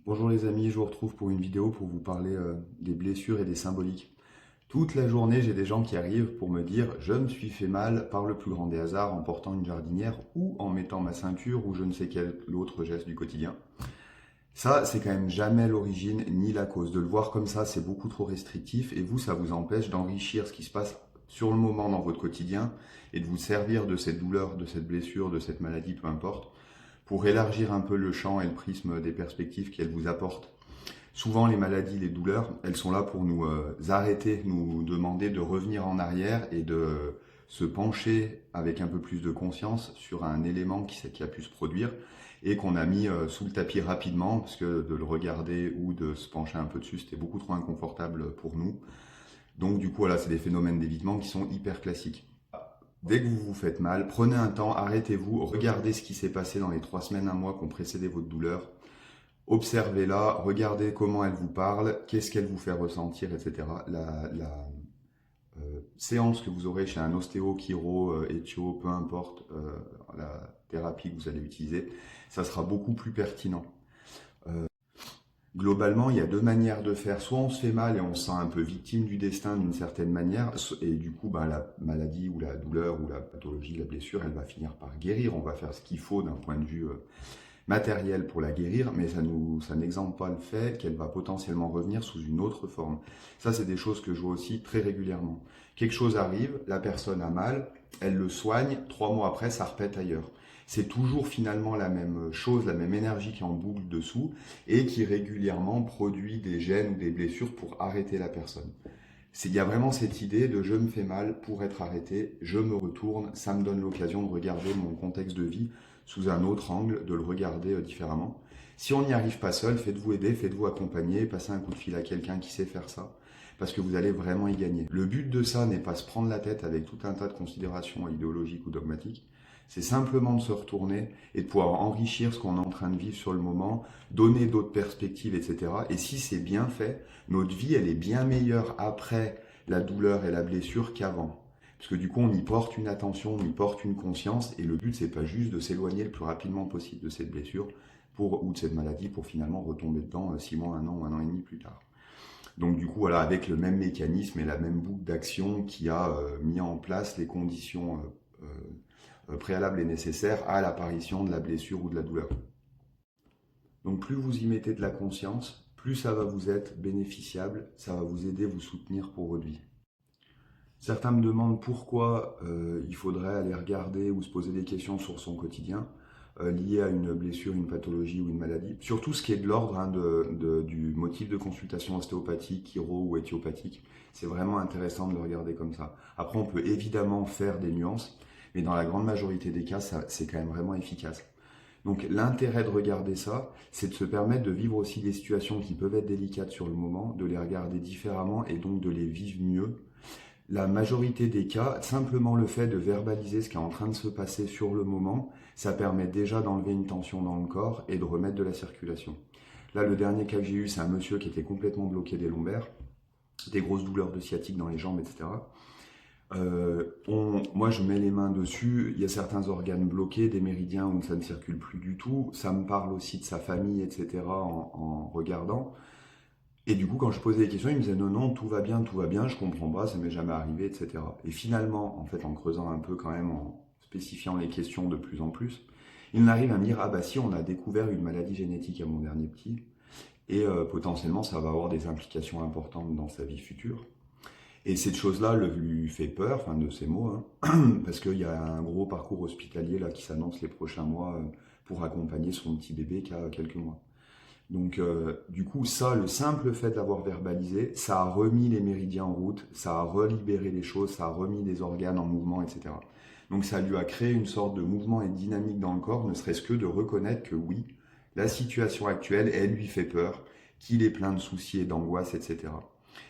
Bonjour les amis, je vous retrouve pour une vidéo pour vous parler des blessures et des symboliques. Toute la journée, j'ai des gens qui arrivent pour me dire je me suis fait mal par le plus grand des hasards en portant une jardinière ou en mettant ma ceinture ou je ne sais quel autre geste du quotidien. Ça, c'est quand même jamais l'origine ni la cause. De le voir comme ça, c'est beaucoup trop restrictif et vous, ça vous empêche d'enrichir ce qui se passe sur le moment dans votre quotidien et de vous servir de cette douleur, de cette blessure, de cette maladie, peu importe, pour élargir un peu le champ et le prisme des perspectives qu'elles vous apportent. Souvent, les maladies, les douleurs, elles sont là pour nous arrêter, nous demander de revenir en arrière et de se pencher avec un peu plus de conscience sur un élément qui a pu se produire et qu'on a mis sous le tapis rapidement parce que de le regarder ou de se pencher un peu dessus, c'était beaucoup trop inconfortable pour nous. Donc du coup, voilà, c'est des phénomènes d'évitement qui sont hyper classiques. Dès que vous vous faites mal, prenez un temps, arrêtez-vous, regardez ce qui s'est passé dans les 3 semaines, un mois qui ont précédé votre douleur. Observez-la, regardez comment elle vous parle, qu'est-ce qu'elle vous fait ressentir, etc. La séance que vous aurez chez un ostéo, chiro, éthio, peu importe la thérapie que vous allez utiliser, ça sera beaucoup plus pertinent. Globalement, il y a deux manières de faire. Soit on se fait mal et on se sent un peu victime du destin d'une certaine manière, et du coup, ben, la maladie ou la douleur ou la pathologie, la blessure, elle va finir par guérir. On va faire ce qu'il faut d'un point de vue matériel pour la guérir, mais ça n'exempte pas le fait qu'elle va potentiellement revenir sous une autre forme. Ça, c'est des choses que je vois aussi très régulièrement. Quelque chose arrive, la personne a mal, elle le soigne, 3 mois après, ça repète ailleurs. C'est toujours finalement la même chose, la même énergie qui est en boucle dessous et qui régulièrement produit des gènes ou des blessures pour arrêter la personne. Il y a vraiment cette idée de je me fais mal pour être arrêté, je me retourne, ça me donne l'occasion de regarder mon contexte de vie sous un autre angle, de le regarder différemment. Si on n'y arrive pas seul, faites-vous aider, faites-vous accompagner, passez un coup de fil à quelqu'un qui sait faire ça, parce que vous allez vraiment y gagner. Le but de ça n'est pas se prendre la tête avec tout un tas de considérations idéologiques ou dogmatiques, c'est simplement de se retourner et de pouvoir enrichir ce qu'on est en train de vivre sur le moment, donner d'autres perspectives, etc. Et si c'est bien fait, notre vie, elle est bien meilleure après la douleur et la blessure qu'avant. Parce que du coup, on y porte une attention, on y porte une conscience, et le but, c'est pas juste de s'éloigner le plus rapidement possible de cette blessure ou de cette maladie pour finalement retomber dedans 6 mois, un an ou un an et demi plus tard. Donc du coup, voilà, avec le même mécanisme et la même boucle d'action qui a mis en place les conditions préalables et nécessaires à l'apparition de la blessure ou de la douleur. Donc plus vous y mettez de la conscience, plus ça va vous être bénéficiable, ça va vous aider, vous soutenir pour votre vie. Certains me demandent pourquoi il faudrait aller regarder ou se poser des questions sur son quotidien liées à une blessure, une pathologie ou une maladie. Surtout ce qui est de l'ordre du motif de consultation ostéopathique, chiro ou éthiopathique. C'est vraiment intéressant de le regarder comme ça. Après, on peut évidemment faire des nuances, mais dans la grande majorité des cas, c'est quand même vraiment efficace. Donc l'intérêt de regarder ça, c'est de se permettre de vivre aussi des situations qui peuvent être délicates sur le moment, de les regarder différemment et donc de les vivre mieux. La majorité des cas, simplement le fait de verbaliser ce qui est en train de se passer sur le moment, ça permet déjà d'enlever une tension dans le corps et de remettre de la circulation. Là, le dernier cas que j'ai eu, c'est un monsieur qui était complètement bloqué des lombaires, des grosses douleurs de sciatique dans les jambes, etc. Moi, je mets les mains dessus, il y a certains organes bloqués, des méridiens où ça ne circule plus du tout. Ça me parle aussi de sa famille, etc. en regardant. Et du coup, quand je posais des questions, il me disait non, non, tout va bien, je comprends pas, ça m'est jamais arrivé, etc. Et finalement, en fait, en creusant un peu quand même, en spécifiant les questions de plus en plus, il arrive à me dire ah bah si, on a découvert une maladie génétique à mon dernier petit, et potentiellement ça va avoir des implications importantes dans sa vie future. Et cette chose-là lui fait peur, enfin de ces mots, hein, parce qu'il y a un gros parcours hospitalier là qui s'annonce les prochains mois pour accompagner son petit bébé qui a quelques mois. Donc, du coup, ça, le simple fait d'avoir verbalisé, ça a remis les méridiens en route, ça a relibéré les choses, ça a remis des organes en mouvement, etc. Donc, ça lui a créé une sorte de mouvement et de dynamique dans le corps, ne serait-ce que de reconnaître que oui, la situation actuelle, elle lui fait peur, qu'il est plein de soucis et d'angoisse, etc.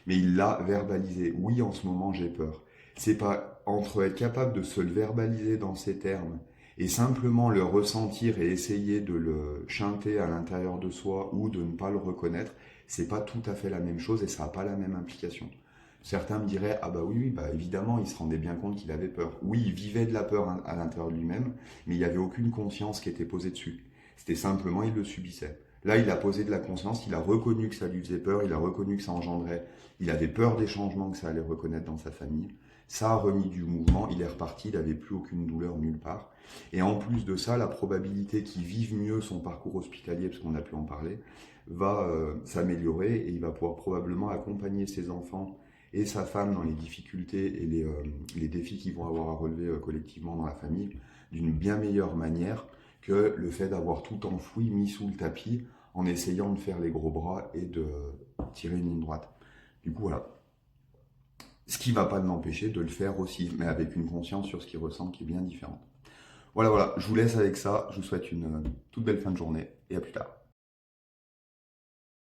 Mais il l'a verbalisé. Oui, en ce moment, j'ai peur. C'est pas entre être capable de se le verbaliser dans ces termes et simplement le ressentir et essayer de le chanter à l'intérieur de soi ou de ne pas le reconnaître, c'est pas tout à fait la même chose et ça n'a pas la même implication. Certains me diraient ah bah oui, oui bah évidemment il se rendait bien compte qu'il avait peur. Oui, il vivait de la peur à l'intérieur de lui-même, mais il n'y avait aucune conscience qui était posée dessus. C'était simplement il le subissait. Là, il a posé de la conscience, il a reconnu que ça lui faisait peur, il a reconnu que ça engendrait, il avait peur des changements que ça allait reconnaître dans sa famille. Ça a remis du mouvement, il est reparti, il n'avait plus aucune douleur nulle part. Et en plus de ça, la probabilité qu'il vive mieux son parcours hospitalier, parce qu'on a pu en parler, va s'améliorer et il va pouvoir probablement accompagner ses enfants et sa femme dans les difficultés et les défis qu'ils vont avoir à relever collectivement dans la famille d'une bien meilleure manière que le fait d'avoir tout enfoui, mis sous le tapis, en essayant de faire les gros bras et de tirer une ligne droite. Du coup, voilà. Ce qui ne va pas l'empêcher de le faire aussi, mais avec une conscience sur ce qu'il ressent qui est bien différente. Voilà, voilà, je vous laisse avec ça. Je vous souhaite une toute belle fin de journée et à plus tard.